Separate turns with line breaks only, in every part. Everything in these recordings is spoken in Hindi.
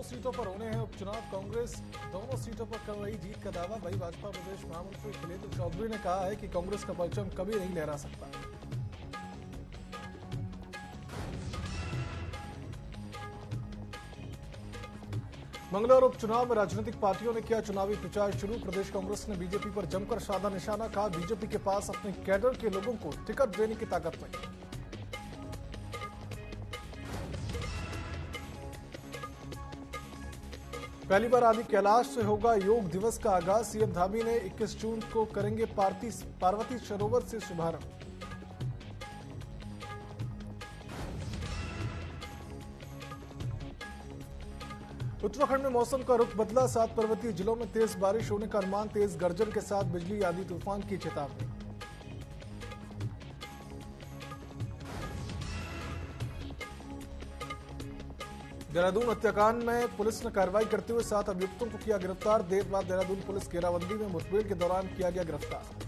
सीटों पर होने हैं उपचुनाव। कांग्रेस दोनों सीटों पर कर रही जीत का दावा। वही भाजपा प्रदेश महामंत्री खिलेंद्र चौधरी ने कहा है कि कांग्रेस का परचम कभी नहीं लहरा सकता। मंगलवार उपचुनाव में राजनीतिक पार्टियों ने किया चुनावी प्रचार शुरू। प्रदेश कांग्रेस ने बीजेपी पर जमकर साधा निशाना। कहा, बीजेपी के पास अपने कैडर के लोगों को टिकट देने की ताकत नहीं। पहली बार आदि कैलाश से होगा योग दिवस का आगाज। सीएम धामी ने 21 जून को करेंगे पार्वती सरोवर से शुभारंभ। उत्तराखंड में मौसम का रुख बदला। 7 पर्वतीय जिलों में तेज बारिश होने का अनुमान। तेज गर्जन के साथ बिजली आदि तूफान की चेतावनी। देहरादून हत्याकांड में पुलिस ने कार्रवाई करते हुए 7 अभियुक्तों को किया गिरफ्तार। देर रात देहरादून पुलिस घेराबंदी में मुठभेड़ के दौरान किया गया गिरफ्तार।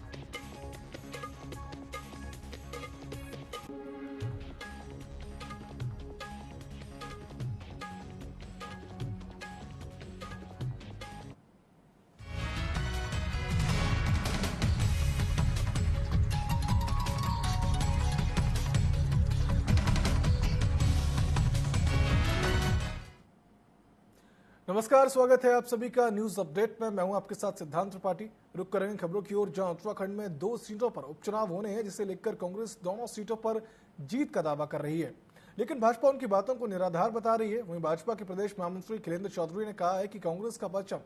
नमस्कार, स्वागत है आप सभी का न्यूज अपडेट में। मैं हूं आपके साथ सिद्धांत त्रिपाठी। रुक करेंगे खबरों की ओर, जहां उत्तराखंड में 2 सीटों पर उपचुनाव होने हैं, जिसे लेकर कांग्रेस दोनों सीटों पर जीत का दावा कर रही है, लेकिन भाजपा उनकी बातों को निराधार बता रही है। वहीं भाजपा के प्रदेश महामंत्री खिलेंद्र चौधरी ने कहा है कि कांग्रेस का परचम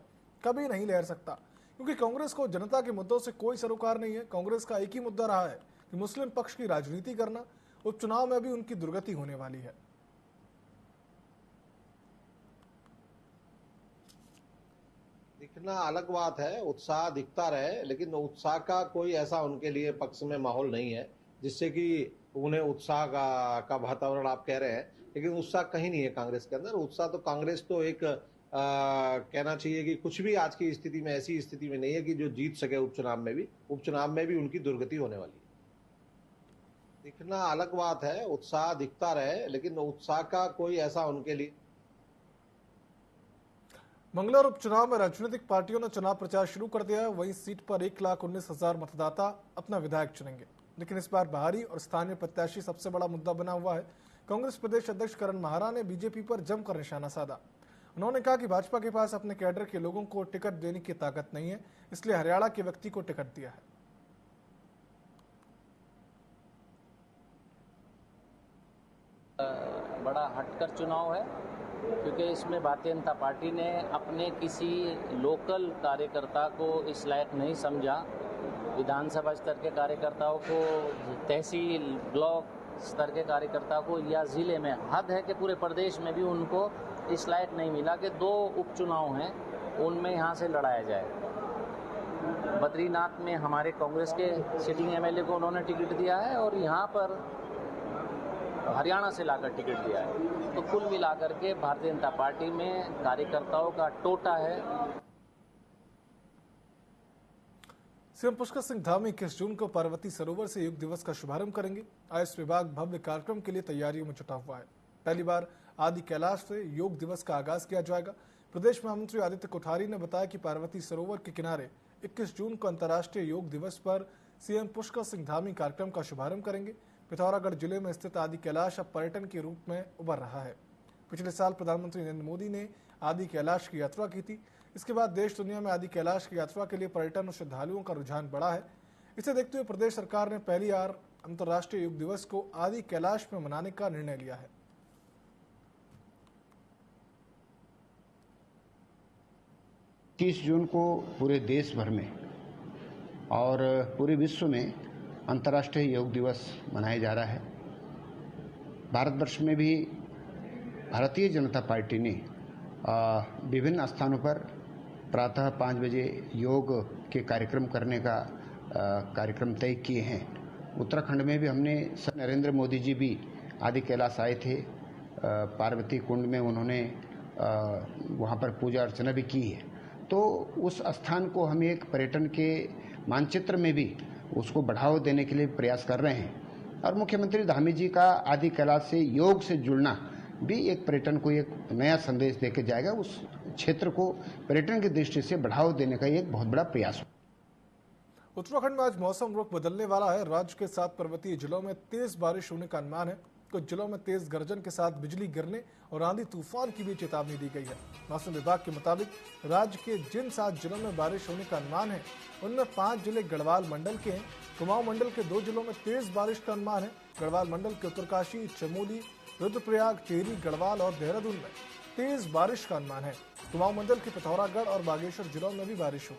कभी नहीं लहर सकता, क्योंकि कांग्रेस को जनता के मुद्दों से कोई सरोकार नहीं है। कांग्रेस का एक ही मुद्दा रहा है कि मुस्लिम पक्ष की राजनीति करना। उपचुनाव में भी उनकी दुर्गति होने वाली है।
दिखना अलग बात है, उत्साह दिखता रहे, लेकिन उत्साह का कोई ऐसा उनके लिए पक्ष में माहौल नहीं है जिससे कि उन्हें उत्साह का वातावरण आप कह रहे हैं, लेकिन उत्साह कहीं नहीं है कांग्रेस के अंदर। उत्साह तो कांग्रेस तो एक कहना चाहिए कि कुछ भी आज की स्थिति में ऐसी स्थिति में नहीं है कि जो जीत सके उपचुनाव में भी उनकी दुर्गति होने वाली है। दिखना अलग बात है, उत्साह दिखता रहे, लेकिन उत्साह का कोई ऐसा उनके लिए।
मंगलवार उपचुनाव में राजनीतिक पार्टियों ने चुनाव प्रचार शुरू कर दिया है। वहीं सीट पर 1,19,000 मतदाता अपना विधायक चुनेंगे, लेकिन इस बार बाहरी और स्थानीय प्रत्याशी सबसे बड़ा मुद्दा बना हुआ है। कांग्रेस प्रदेश अध्यक्ष करण महारा ने बीजेपी पर जमकर निशाना साधा। उन्होंने कहा कि भाजपा के पास अपने कैडर के लोगों को टिकट देने की ताकत नहीं है, इसलिए हरियाणा के व्यक्ति को टिकट दिया है।
बड़ा हटकर चुनाव है, क्योंकि इसमें भारतीय जनता पार्टी ने अपने किसी लोकल कार्यकर्ता को इस लायक नहीं समझा। विधानसभा स्तर के कार्यकर्ताओं को, तहसील ब्लॉक स्तर के कार्यकर्ता को, या जिले में हद है कि पूरे प्रदेश में भी उनको इस लायक नहीं मिला कि 2 उपचुनाव हैं उनमें यहाँ से लड़ाया जाए। बद्रीनाथ में हमारे कांग्रेस के सिटिंग एमएलए को उन्होंने टिकट दिया है और यहाँ पर हरियाणा से लाकर टिकट दिया है। तो कुल मिलाकर के भारतीय जनता पार्टी में कार्यकर्ताओं का टोटा है।
सीएम पुष्कर सिंह धामी 21 जून को पार्वती सरोवर से योग दिवस का शुभारंभ करेंगे। आयुष विभाग भव्य कार्यक्रम के लिए तैयारियों में जुटा हुआ है। पहली बार आदि कैलाश से योग दिवस का आगाज किया जाएगा। प्रदेश महामंत्री आदित्य कोठारी ने बताया कि पार्वती सरोवर के किनारे 21 जून को अंतर्राष्ट्रीय योग दिवस पर सीएम पुष्कर सिंह धामी कार्यक्रम का शुभारंभ करेंगे। पिथौरागढ़ जिले में स्थित आदि कैलाश अब पर्यटन के रूप में उभर रहा है। पिछले साल प्रधानमंत्री नरेंद्र मोदी ने आदि कैलाश की यात्रा की थी। इसके बाद देश दुनिया में आदि कैलाश की यात्रा के लिए पर्यटन और श्रद्धालुओं का रुझान बढ़ा है। इसे देखते हुए प्रदेश सरकार ने पहली बार अंतर्राष्ट्रीय योग दिवस को आदि कैलाश में मनाने का निर्णय लिया है।
30 जून को पूरे देश भर में और पूरे विश्व में अंतर्राष्ट्रीय योग दिवस मनाया जा रहा है। भारतवर्ष में भी भारतीय जनता पार्टी ने विभिन्न स्थानों पर प्रातः 5 बजे योग के कार्यक्रम करने का कार्यक्रम तय किए हैं। उत्तराखंड में भी हमने नरेंद्र मोदी जी भी आदि कैलाश आए थे। पार्वती कुंड में उन्होंने वहाँ पर पूजा अर्चना भी की है। तो उस स्थान को हम एक पर्यटन के मानचित्र में भी उसको बढ़ावा देने के लिए प्रयास कर रहे हैं। और मुख्यमंत्री धामी जी का आदि कैलाश से योग से जुड़ना भी एक पर्यटन को एक नया संदेश देके जाएगा। उस क्षेत्र को पर्यटन की दृष्टि से बढ़ावा देने का एक बहुत बड़ा प्रयास।
उत्तराखंड में आज मौसम रुख बदलने वाला है। राज्य के 7 पर्वतीय जिलों में तेज बारिश होने का अनुमान है। कुछ जिलों में तेज गर्जन के साथ बिजली गिरने और आंधी तूफान की भी चेतावनी दी गई है। मौसम विभाग के मुताबिक राज्य के जिन 7 जिलों में बारिश होने का अनुमान है उनमें 5 जिले गढ़वाल मंडल के हैं। कुमाऊं मंडल के 2 जिलों में तेज बारिश का अनुमान है। गढ़वाल मंडल के उत्तरकाशी, चमोली, रुद्रप्रयाग, टिहरी, गढ़वाल और देहरादून में तेज बारिश का अनुमान है। कुमाऊं मंडल के पिथौरागढ़ और बागेश्वर जिलों में भी बारिश हो।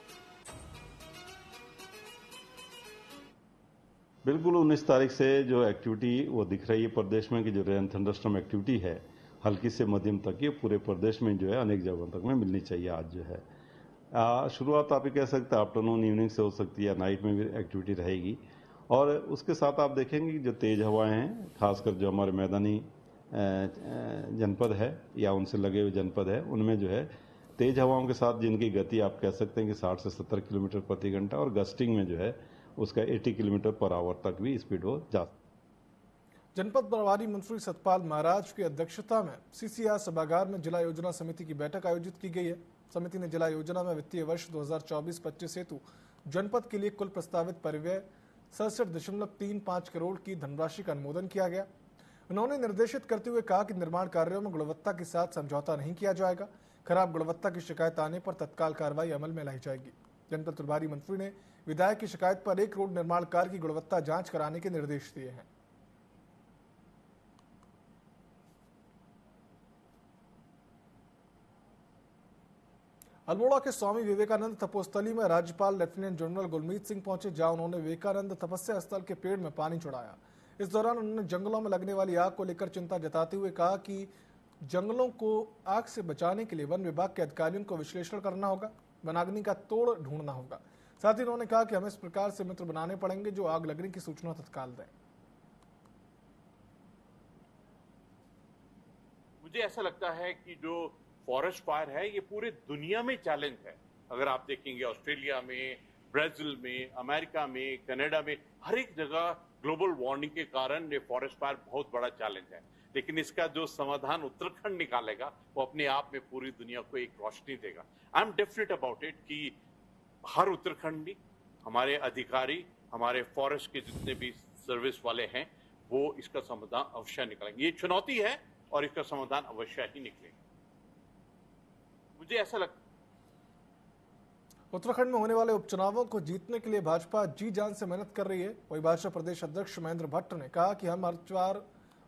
बिल्कुल 19 तारीख से जो एक्टिविटी वो दिख रही है प्रदेश में कि जो रेन थंडरस्टॉर्म एक्टिविटी है हल्की से मध्यम तक की पूरे प्रदेश में जो है अनेक जगहों तक में मिलनी चाहिए। आज जो है शुरुआत आप ही कह सकते हैं आफ्टरनून इवनिंग से हो सकती है या नाइट में भी एक्टिविटी रहेगी। और उसके साथ आप देखेंगे कि जो तेज हवाएं हैं खासकर जो हमारे मैदानी जनपद है या उनसे लगे हुए जनपद है उनमें जो है तेज हवाओं के साथ जिनकी गति आप कह सकते हैं कि 60 से 70 किलोमीटर प्रति घंटा और गस्टिंग में जो है उसका 80 किलोमीटर पर आवर तक भी स्पीड हो जाता।
जनपद प्रभारी मंत्री सतपाल महाराज की अध्यक्षता में सीसीआर सभागार में जिला योजना समिति की बैठक आयोजित की गई है। समिति ने जिला योजना में वित्तीय वर्ष 2024-25 हेतु जनपद के लिए कुल प्रस्तावित परिव्यय 67.35 करोड़ की धनराशि का अनुमोदन किया गया। उन्होंने निर्देशित करते हुए कहा कि निर्माण कार्यों में गुणवत्ता के साथ समझौता नहीं किया जाएगा। खराब गुणवत्ता की शिकायत आने पर तत्काल कार्रवाई अमल में लाई जाएगी। जनपद प्रभारी मंत्री ने विधायक की शिकायत पर 1 रोड निर्माण कार्य की गुणवत्ता जांच कराने के निर्देश दिए हैं। अल्मोड़ा के स्वामी विवेकानंद तपोस्थली में राज्यपाल लेफ्टिनेंट जनरल गुरमीत सिंह पहुंचे, जहां उन्होंने विवेकानंद तपस्या स्थल के पेड़ में पानी चढ़ाया। इस दौरान उन्होंने जंगलों में लगने वाली आग को लेकर चिंता जताते हुए कहा कि जंगलों को आग से बचाने के लिए वन विभाग के अधिकारियों को विश्लेषण करना होगा, वनाग्नि का तोड़ ढूंढना होगा। साथ ही उन्होंने कहा कि हमें इस प्रकार से मित्र बनाने पड़ेंगे जो आग लगने की सूचना तत्काल दें।
मुझे ऐसा लगता है कि जो फॉरेस्ट फायर है ये पूरे दुनिया में चैलेंज है। अगर आप देखेंगे ऑस्ट्रेलिया में, ब्राजील में, अमेरिका में, कनाडा में, हर एक जगह ग्लोबल वार्मिंग के कारण ये फॉरेस्ट फायर बहुत बड़ा चैलेंज है। लेकिन इसका जो समाधान उत्तराखंड निकालेगा वो अपने आप में पूरी दुनिया को एक रोशनी देगा। I am definite about it कि हर उत्तराखंडी, हमारे अधिकारी, हमारे फॉरेस्ट के जितने भी सर्विस वाले हैं वो इसका समाधान अवश्य निकालेंगे। ये चुनौती है और इसका समाधान अवश्य ही निकलेगा। मुझे ऐसा लगता
उत्तराखंड में होने वाले उपचुनावों को जीतने के लिए भाजपा जी जान से मेहनत कर रही है। वही भाजपा प्रदेश अध्यक्ष महेंद्र भट्ट ने कहा कि हम हर बार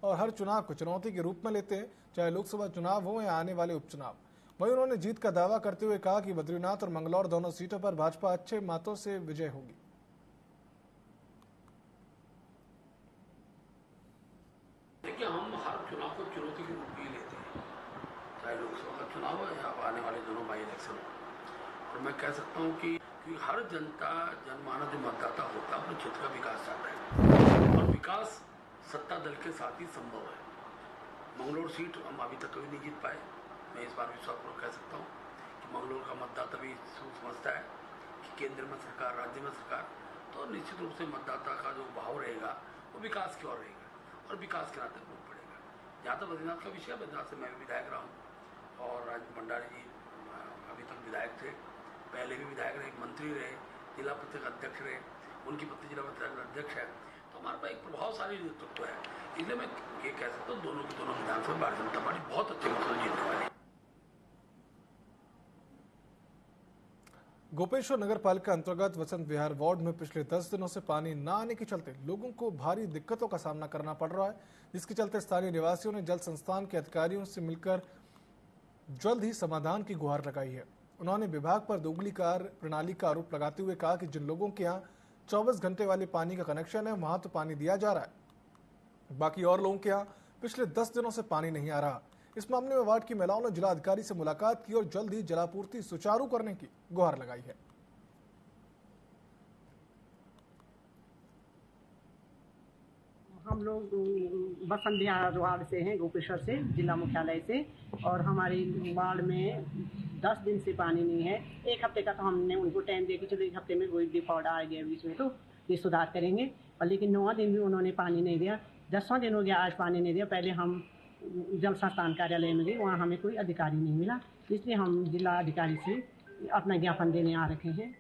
और हर चुनाव को चुनौती के रूप में लेते हैं, चाहे लोकसभा चुनाव हो या आने वाले उपचुनाव। वहीं उन्होंने जीत का दावा करते हुए कहा कि बद्रीनाथ और मंगलौर दोनों सीटों पर भाजपा अच्छे मतों से विजय होगी।
देखिए, हम हर चुनाव को चुनौती के रूप में लेते हैं, चाहे लोकसभा का चुनाव हो या आने वाले दोनों बाई इलेक्शन हो। और मैं कह सकता हूँ कि हर जनता, जनमानस जो मतदाता होता है अपने क्षेत्र का विकास चाहता है और विकास सत्ता दल के साथ ही संभव है। मंगलौर सीट हम अभी तक कभी नहीं जीत पाए। मैं इस बार विश्वासपूर्वक कह सकता हूँ कि मंगलौर का मतदाता भी समझता है कि केंद्र में सरकार, राज्य में सरकार, तो निश्चित रूप से मतदाता का जो भाव रहेगा वो विकास की ओर रहेगा और विकास के नाते वोट पड़ेगा। जहाँ तक बद्रीनाथ का विषय, बद्रीनाथ से मैं भी विधायक रहा हूँ और राज भंडारी जी अभी तक विधायक थे, पहले भी विधायक रहे, मंत्री रहे, जिला परिषद अध्यक्ष रहे, उनकी पत्नी जिला परिषद अध्यक्ष है। तो हमारे पास एक प्रभावशाली नेतृत्व है। इसलिए मैं ये कह सकता हूँ दोनों की दोनों विधानसभा भारतीय जनता पार्टी बहुत अच्छे मतों से जीतने वाली है।
गोपेश्वर नगर पालिका अंतर्गत वसंत विहार वार्ड में पिछले 10 दिनों से पानी न आने के चलते लोगों को भारी दिक्कतों का सामना करना पड़ रहा है, जिसके चलते स्थानीय निवासियों ने जल संस्थान के अधिकारियों से मिलकर जल्द ही समाधान की गुहार लगाई है। उन्होंने विभाग पर दोगली कार्य प्रणाली का आरोप लगाते हुए कहा कि जिन लोगों के यहाँ 24 घंटे वाले पानी का कनेक्शन है वहां तो पानी दिया जा रहा है, बाकी और लोगों के यहाँ पिछले 10 दिनों से पानी नहीं आ रहा। इस मामले में वार्ड की महिलाओं ने जिला अधिकारी से मुलाकात की और जल्द ही जलापूर्ति सुचारू करने की गुहार लगाई है।
हम लोग वसंत विहार वार्ड से हैं, गोपेश्वर से, जिला मुख्यालय से, और हमारे वार्ड में 10 दिन से पानी नहीं है। 1 हफ्ते का तो हमने उनको टाइम दिया कि चलो 1 हफ्ते में कोई डिफॉल्ट आ गया बीच में तो ये सुधार करेंगे, और लेकिन 9वां दिन भी उन्होंने पानी नहीं दिया। 10वां दिन हो गया, आज पानी नहीं दिया। पहले हम जल संस्थान कार्यालय में गए, वहाँ हमें कोई अधिकारी नहीं मिला, इसलिए हम जिला अधिकारी से अपना ज्ञापन देने आ रखे हैं।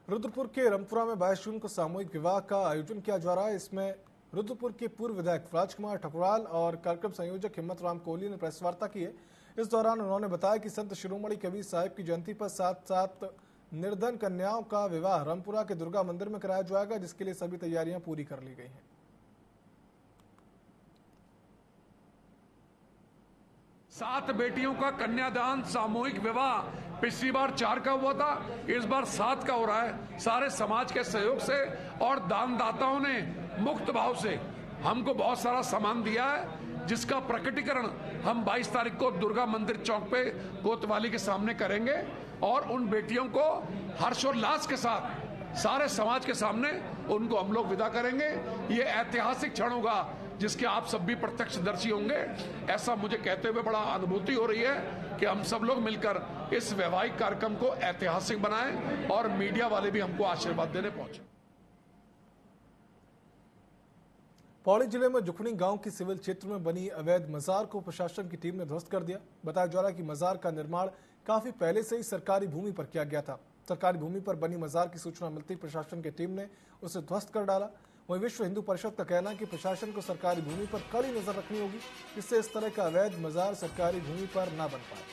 रुद्रपुर के रमपुरा में 22 जून को सामूहिक विवाह का आयोजन किया जा रहा है। इसमें रुद्रपुर के पूर्व विधायक राजकुमार ठकुराल और कार्यक्रम संयोजक हिम्मत राम कोहली ने प्रेस वार्ता की है। इस दौरान उन्होंने बताया कि संत शिरोमणि कबीर साहिब की जयंती पर 7 निर्धन कन्याओं का विवाह रमपुरा के दुर्गा मंदिर में कराया जाएगा, जिसके लिए सभी तैयारियां पूरी कर ली गई हैं।
7 बेटियों का कन्यादान सामूहिक विवाह पिछली बार 4 का हुआ था, इस बार 7 का हो रहा है। सारे समाज के सहयोग से और दानदाताओं ने मुक्त भाव से हमको बहुत सारा सामान दिया है, जिसका प्रकटीकरण हम 22 तारीख को दुर्गा मंदिर चौक पे कोतवाली के सामने करेंगे और उन बेटियों को हर्षोल्लास के साथ सारे समाज के सामने उनको हम लोग विदा करेंगे। ये ऐतिहासिक क्षण होगा जिसके आप सब भी प्रत्यक्षदर्शी होंगे। ऐसा मुझे कहते हुए बड़ा अनुभूति हो रही है कि हम सब लोग मिलकर इस वैवाहिक कार्यक्रम को ऐतिहासिक बनाएं और मीडिया वाले भी हमको आशीर्वाद देने पहुंचे।
पौड़ी जिले में जुखनी गांव की सिविल क्षेत्र में बनी अवैध मजार को प्रशासन की टीम ने ध्वस्त कर दिया। बताया जा रहा है कि मजार का निर्माण काफी पहले से ही सरकारी भूमि पर किया गया था। सरकारी भूमि पर बनी मजार की सूचना मिलती प्रशासन की टीम ने उसे ध्वस्त कर डाला। वहीं विश्व हिंदू परिषद का कहना है कि प्रशासन को सरकारी भूमि पर कड़ी नजर रखनी होगी, जिससे इस तरह का अवैध मजार सरकारी भूमि पर न बन पाए।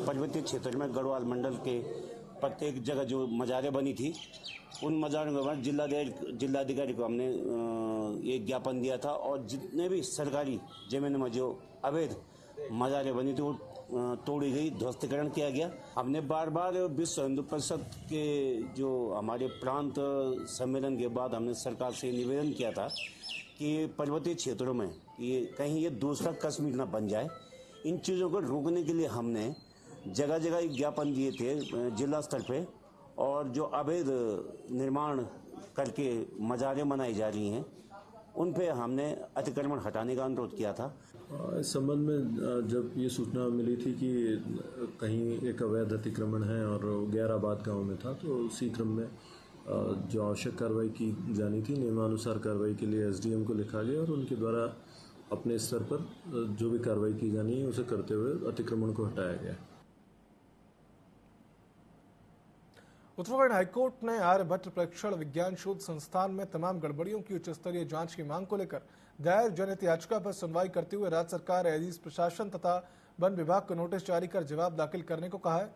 पर्वतीय क्षेत्र में गढ़वाल मंडल के प्रत्येक जगह जो मजारें बनी थी, उन मजारों के बाद जिलाधिकारी को हमने एक ज्ञापन दिया था और जितने भी सरकारी जमीन में जो अवैध मजारें बनी थी वो तोड़ी गई, ध्वस्तीकरण किया गया। हमने बार बार विश्व हिंदू परिषद के जो हमारे प्रांत सम्मेलन के बाद हमने सरकार से निवेदन किया था कि पर्वतीय क्षेत्रों में ये कहीं ये दूसरा कश्मीर न बन जाए। इन चीज़ों को रोकने के लिए हमने जगह जगह ज्ञापन दिए थे जिला स्तर पे, और जो अवैध निर्माण करके मजारें बनाई जा रही हैं उन पे हमने अतिक्रमण हटाने का अनुरोध किया था।
इस संबंध में जब ये सूचना मिली थी कि कहीं एक अवैध अतिक्रमण है और गैराबाद गांव में था, तो उसी क्रम में जो आवश्यक कार्रवाई की जानी थी नियमानुसार कार्रवाई के लिए एसडीएम को लिखा गया और उनके द्वारा अपने स्तर पर जो भी कार्रवाई की जानी है उसे करते हुए अतिक्रमण को हटाया गया।
उत्तराखंड हाईकोर्ट ने आर्यभट्ट प्रेक्षण विज्ञान शोध संस्थान में तमाम गड़बड़ियों की उच्च स्तरीय जांच की मांग को लेकर दायर जनहित याचिका पर सुनवाई करते हुए राज्य सरकार, एडीज प्रशासन तथा वन विभाग को नोटिस जारी कर जवाब दाखिल करने को कहा है।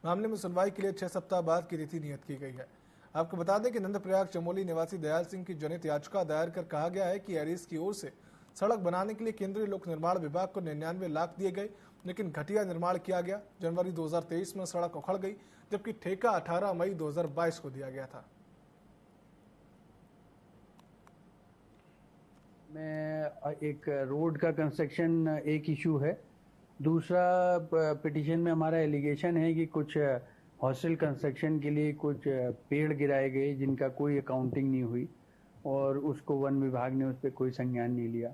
मामले में सुनवाई के लिए 6 सप्ताह बाद की तिथि नियत की गई है। आपको बता दें कि नंदप्रयाग चमोली निवासी दयाल सिंह की जनहित याचिका दायर कर कहा गया है कि एडीज की ओर से सड़क बनाने के लिए केंद्रीय लोक निर्माण विभाग को 99 लाख दिए गए, लेकिन घटिया निर्माण किया गया। जनवरी 2023 में सड़क उखड़ गई, जबकि ठेका 18 मई 2022 को दिया गया था।
में एक रोड का कंस्ट्रक्शन एक इशू है। दूसरा पिटीशन में हमारा एलिगेशन है कि कुछ हॉस्टल कंस्ट्रक्शन के लिए कुछ पेड़ गिराए गए जिनका कोई अकाउंटिंग नहीं हुई और उसको वन विभाग ने उस पर कोई संज्ञान नहीं लिया।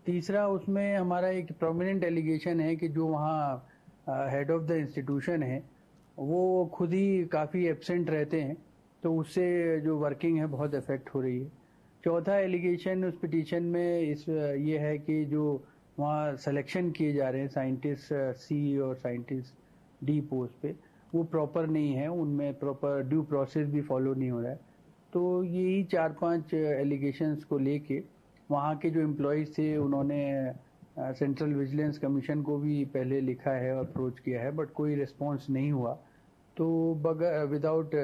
तीसरा उसमें हमारा एक प्रोमिनेंट एलिगेशन है कि जो वहाँ हेड ऑफ द इंस्टीट्यूशन है वो खुद ही काफ़ी एब्सेंट रहते हैं, तो उससे जो वर्किंग है बहुत इफेक्ट हो रही है। चौथा एलिगेशन उस पिटीशन में ये है कि जो वहाँ सिलेक्शन किए जा रहे हैं साइंटिस्ट सी और साइंटिस्ट डी पोस्ट पे, वो प्रॉपर नहीं है, उनमें प्रॉपर ड्यू प्रोसेस भी फॉलो नहीं हो रहा है। तो यही 4-5 एलिगेशंस को लेके वहाँ के जो एम्प्लॉयज़ थे उन्होंने सेंट्रल विजिलेंस कमीशन को भी पहले लिखा है और अप्रोच किया है, बट कोई रिस्पांस नहीं हुआ। तो without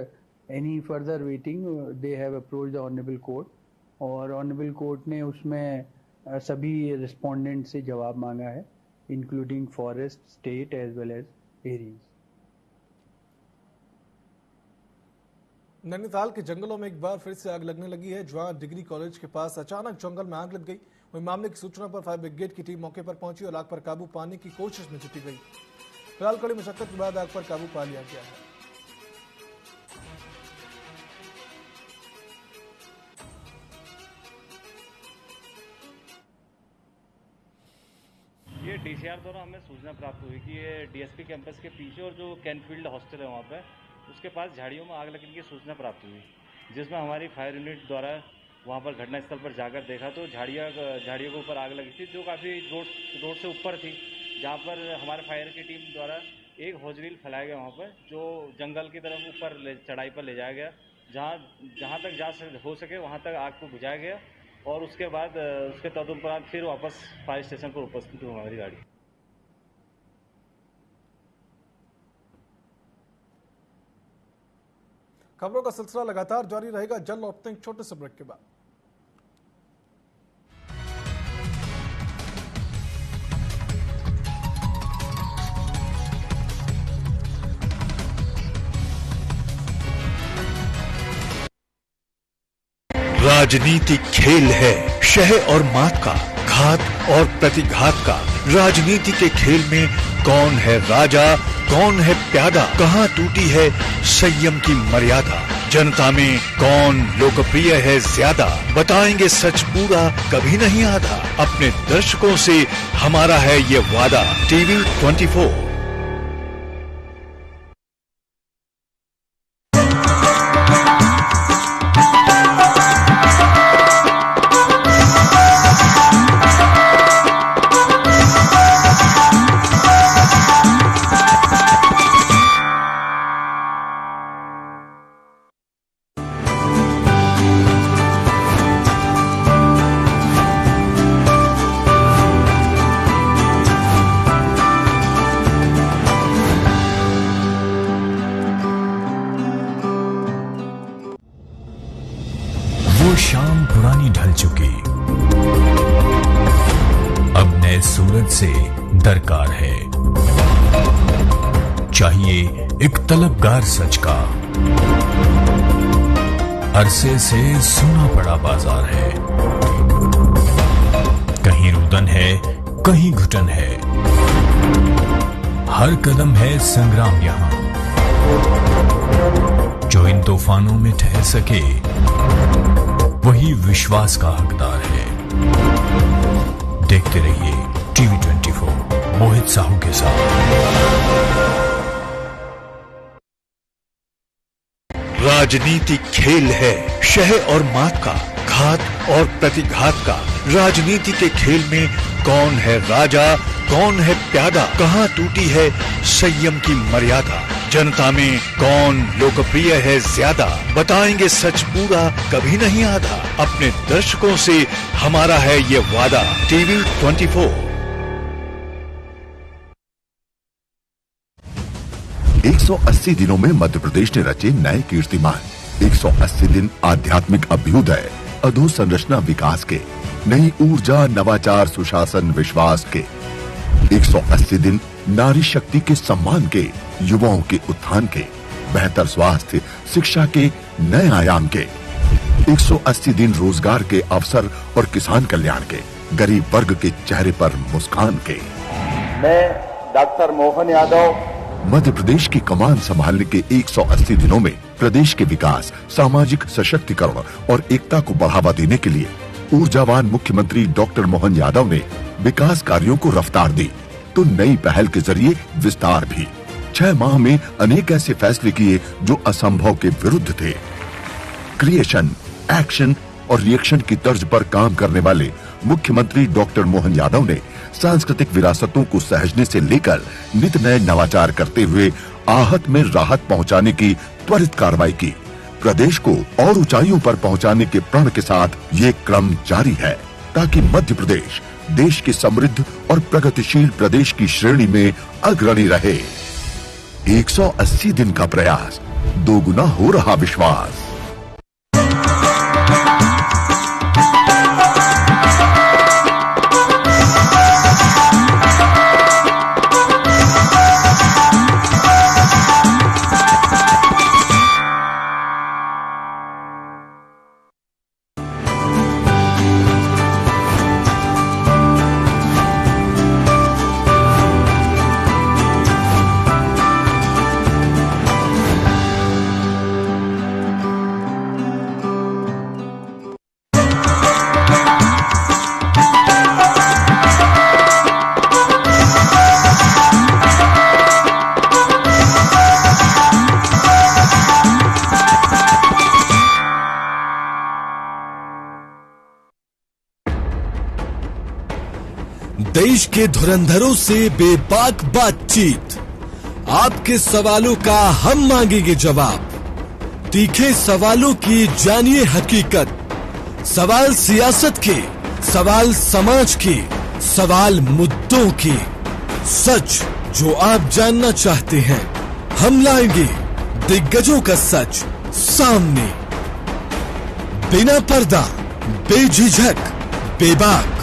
any further waiting they have approach the honourable court और ऑनरेबल कोर्ट ने उसमें सभी रिस्पोंडेंट से जवाब मांगा है, including forest, state as well as ARIES.
Nainital के जंगलों में एक बार फिर से आग लगने लगी है। जवाहर डिग्री कॉलेज के पास अचानक जंगल में आग लग गई। वहीं मामले की सूचना पर फायर ब्रिगेड की टीम मौके पर पहुंची और आग पर काबू पाने की कोशिश में जुटी गई। फिलहाल कड़ी मशक्कत के बाद आग पर काबू पा लिया गया है।
ये डीसीआर द्वारा हमें सूचना प्राप्त हुई कि ये डीएसपी कैंपस के पीछे और जो कैनफील्ड हॉस्टल है वहाँ पे उसके पास झाड़ियों में आग लगने की सूचना प्राप्त हुई, जिसमें हमारी फायर यूनिट द्वारा वहाँ पर घटनास्थल पर जाकर देखा तो झाड़ियों के ऊपर आग लगी थी, जो काफ़ी रोड से ऊपर थी, जहाँ पर हमारे फायर की टीम द्वारा एक होजरील फैलाया गया वहाँ पर, जो जंगल की तरफ ऊपर चढ़ाई पर ले जाया गया, जहाँ तक हो सके वहाँ तक आग को बुझाया गया और उसके बाद उसके तदुपरांत फिर वापस फायर स्टेशन पर उपस्थित हुई हमारी गाड़ी।
खबरों का सिलसिला लगातार जारी रहेगा। जल्द लौटते हैं छोटे से ब्रेक के बाद।
राजनीति खेल है शह और मात का, घात और प्रतिघात का। राजनीति के खेल में कौन है राजा, कौन है प्यादा, कहाँ टूटी है संयम की मर्यादा, जनता में कौन लोकप्रिय है ज्यादा, बताएंगे सच पूरा कभी नहीं आधा, अपने दर्शकों से हमारा है ये वादा। टीवी 24।
शाम पुरानी ढल चुकी, अब नए सूरज से दरकार है। चाहिए एक तलबगार सच का, अरसे से सुना पड़ा बाजार है। कहीं रुदन है, कहीं घुटन है, हर कदम है संग्राम यहां। जो इन तूफानों में ठहर सके वही विश्वास का हकदार है। देखते रहिए टीवी 24 मोहित साहू के साथ।
राजनीति खेल है शह और मात का, घात और प्रतिघात का। राजनीति के खेल में कौन है राजा, कौन है प्यादा, कहाँ टूटी है संयम की मर्यादा, जनता में कौन लोकप्रिय है ज्यादा, बताएंगे सच पूरा कभी नहीं आधा, अपने दर्शकों से हमारा है ये वादा। टीवी 24।
180 दिनों में मध्य प्रदेश ने रचे नए कीर्तिमान। 180 दिन आध्यात्मिक अभ्युदय, अधोसंरचना विकास के, नई ऊर्जा, नवाचार, सुशासन, विश्वास के। 180 दिन नारी शक्ति के सम्मान के, युवाओं के उत्थान के, बेहतर स्वास्थ्य, शिक्षा के नए आयाम के। 180 दिन रोजगार के अवसर और किसान कल्याण के, गरीब वर्ग के चेहरे पर मुस्कान के।
मैं डॉक्टर मोहन यादव
मध्य प्रदेश की कमान संभालने के 180 दिनों में प्रदेश के विकास, सामाजिक सशक्तिकरण और एकता को बढ़ावा देने के लिए ऊर्जावान मुख्यमंत्री डॉक्टर मोहन यादव ने विकास कार्यों को रफ्तार दी, तो नई पहल के जरिए विस्तार भी। 6 माह में अनेक ऐसे फैसले किए जो असंभव के विरुद्ध थे। क्रिएशन, एक्शन और रिएक्शन की तर्ज पर काम करने वाले मुख्यमंत्री डॉक्टर मोहन यादव ने सांस्कृतिक विरासतों को सहेजने से लेकर नित नए नवाचार करते हुए आहत में राहत पहुंचाने की त्वरित कार्रवाई की। प्रदेश को और ऊंचाइयों पर पहुंचाने के प्रण के साथ ये क्रम जारी है, ताकि मध्य प्रदेश देश के समृद्ध और प्रगतिशील प्रदेश की श्रेणी में अग्रणी रहे। 180 दिन का प्रयास, दोगुना हो रहा विश्वास।
देश के धुरंधरों से बेबाक बातचीत, आपके सवालों का हम मांगेंगे जवाब। तीखे सवालों की जानिए हकीकत, सवाल सियासत के, सवाल समाज के, सवाल मुद्दों के, सच जो आप जानना चाहते हैं हम लाएंगे दिग्गजों का सच सामने। बिना पर्दा, बेझिझक, बेबाक,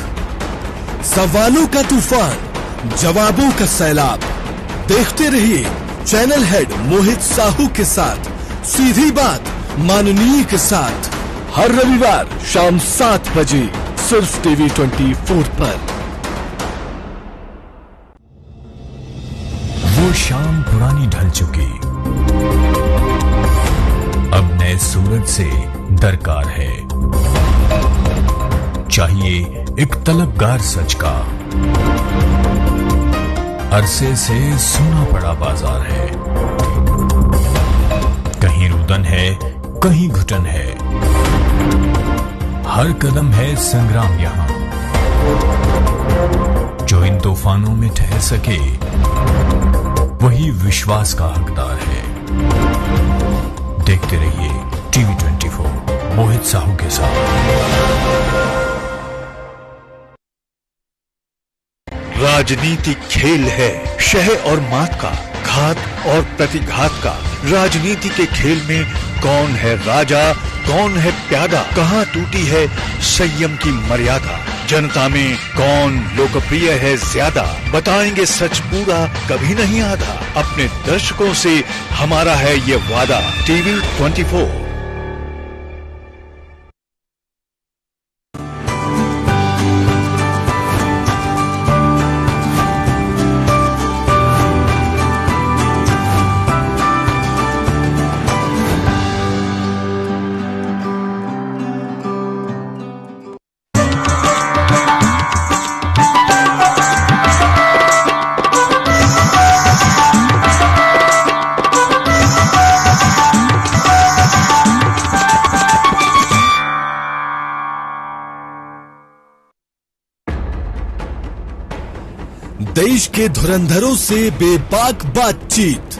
सवालों का तूफान, जवाबों का सैलाब। देखते रहिए चैनल हेड मोहित साहू के साथ सीधी बात माननीय के साथ, हर रविवार शाम 7 बजे सिर्फ टीवी 24 पर।
वो शाम पुरानी ढल चुकी, अब नए सूरज से दरकार है। चाहिए एक तलबगार सच का, अरसे से सुना पड़ा बाजार है। कहीं रुदन है, कहीं घुटन है, हर कदम है संग्राम यहां। जो इन तूफानों में ठहर सके वही विश्वास का हकदार है। देखते रहिए टीवी 24 मोहित साहू के साथ।
राजनीति खेल है शह और मात का, घात और प्रतिघात का। राजनीति के खेल में कौन है राजा, कौन है प्यादा, कहां टूटी है संयम की मर्यादा। जनता में कौन लोकप्रिय है ज्यादा, बताएंगे सच पूरा कभी नहीं आधा। अपने दर्शकों से हमारा है ये वादा। टीवी 24।
देश के धुरंधरों से बेबाक बातचीत,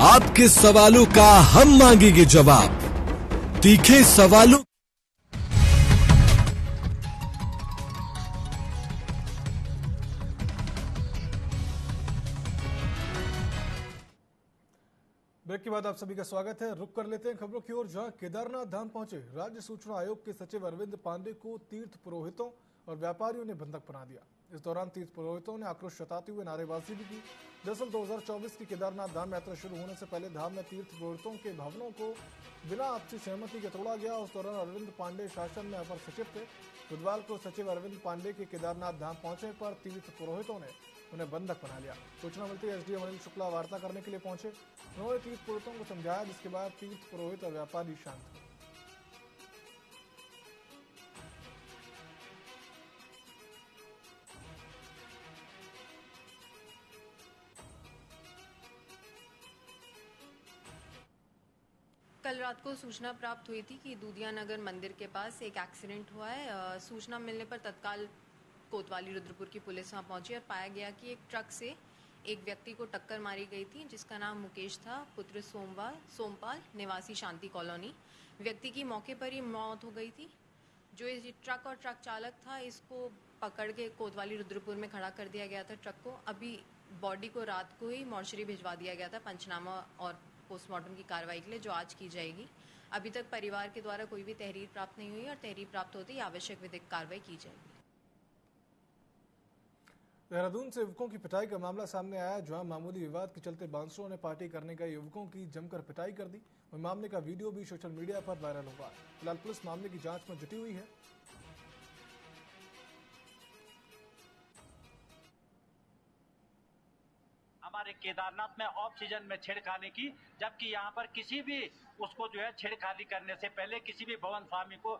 आपके सवालों का हम मांगेंगे जवाब। तीखे सवालों
ब्रेक के बाद आप सभी का स्वागत है। रुक कर लेते हैं खबरों की ओर, जहां केदारनाथ धाम पहुंचे राज्य सूचना आयोग के सचिव अरविंद पांडे को तीर्थ पुरोहितों और व्यापारियों ने बंधक बना दिया। इस दौरान तीर्थ पुरोहितों ने आक्रोश जताते हुए नारेबाजी भी की। दरअसल 2024 की केदारनाथ धाम यात्रा शुरू होने से पहले धाम में तीर्थ पुरोहितों के भवनों को बिना आपसी सहमति के तोड़ा गया। उस दौरान अरविंद पांडे शासन में अपर सचिव थे। बुधवार को सचिव अरविंद पांडे के केदारनाथ धाम पहुंचने पर तीर्थ पुरोहितों ने उन्हें बंधक बना लिया। सूचना मिलती है एसडीएम अनिल शुक्ला वार्ता करने के लिए पहुंचे। उन्होंने तीर्थ पुरोहितों को समझाया, जिसके बाद तीर्थ पुरोहित और व्यापारी शांत हुए।
कल रात को सूचना प्राप्त हुई थी कि दूधिया नगर मंदिर के पास एक एक्सीडेंट हुआ है। सूचना मिलने पर तत्काल कोतवाली रुद्रपुर की पुलिस वहां पहुंची और पाया गया कि एक ट्रक से एक व्यक्ति को टक्कर मारी गई थी, जिसका नाम मुकेश था, पुत्र सोमपाल, निवासी शांति कॉलोनी। व्यक्ति की मौके पर ही मौत हो गई थी। जो ये ट्रक और ट्रक चालक था, इसको पकड़ के कोतवाली रुद्रपुर में खड़ा कर दिया गया था ट्रक को। अभी बॉडी को रात को ही मॉर्चरी भिजवा दिया गया था पंचनामा और पोस्टमार्टम की कार्रवाई के लिए, जो आज की जाएगी। अभी तक परिवार के द्वारा कोई भी तहरीर प्राप्त नहीं हुई और तहरीर प्राप्त होते ही आवश्यक विधिक कार्रवाई की जाएगी।
देहरादून से युवकों की पिटाई का मामला सामने आया, जहां मामूली विवाद के चलते बांसुरों ने पार्टी करने गए युवकों की जमकर पिटाई कर दी। और मामले का वीडियो भी सोशल मीडिया पर वायरल हुआ। फिलहाल पुलिस मामले की जांच में जुटी हुई है।
हमारे केदारनाथ में ऑफ सीजन में छेड़खानी की जबकि यहाँ पर किसी भी उसको जो है छेड़खानी करने से पहले, किसी भी भवन स्वामी को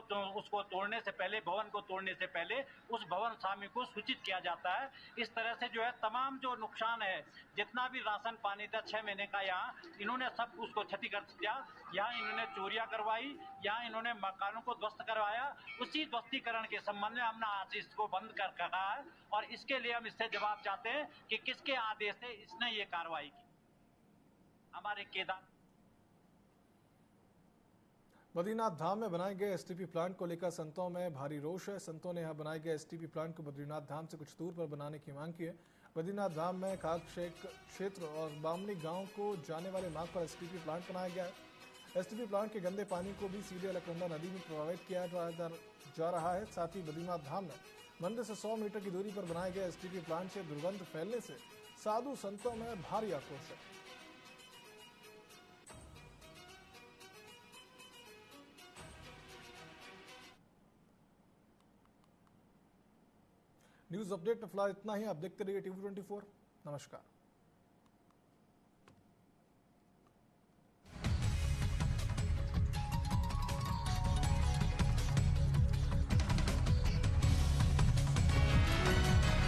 तो उसको तोड़ने से पहले, भवन को तोड़ने से पहले उस भवन स्वामी को सूचित किया जाता है। इस तरह से जो है तमाम जो नुकसान है, जितना भी राशन पानी था 6 महीने का, यहाँ इन्होंने सब उसको क्षतिग्रस्त किया। यहाँ इन्होंने चोरियां करवाई, यहाँ इन्होंने मकानों को ध्वस्त करवाया। उसी ध्वस्तीकरण के संबंध में हमने आज इसको बंद कर रखा है और इसके लिए हम इससे जवाब चाहते हैं कि किसके आदेश से इसने ये कार्रवाई की। हमारे केदार
बद्रीनाथ धाम में बनाए गए एसटीपी प्लांट को लेकर संतों में भारी रोष है। संतों ने यहां बनाए गए एसटीपी प्लांट को बद्रीनाथ धाम से कुछ दूर पर बनाने की मांग की है। बद्रीनाथ धाम में काकशेख क्षेत्र और बामनी गांव को जाने वाले मार्ग पर एसटीपी प्लांट बनाया गया है। एसटीपी प्लांट के गंदे पानी को भी सीधे अलकनंदा नदी में प्रभावित किया जा रहा है। साथ ही बद्रीनाथ धाम में मंदिर से 100 मीटर की दूरी पर बनाए गए एसटीपी प्लांट से दुर्गंध फैलने से साधु संतों में भारी आक्रोश है। न्यूज अपडेट में फिलहाल इतना ही। आप देखते रहिए TV24। नमस्कार।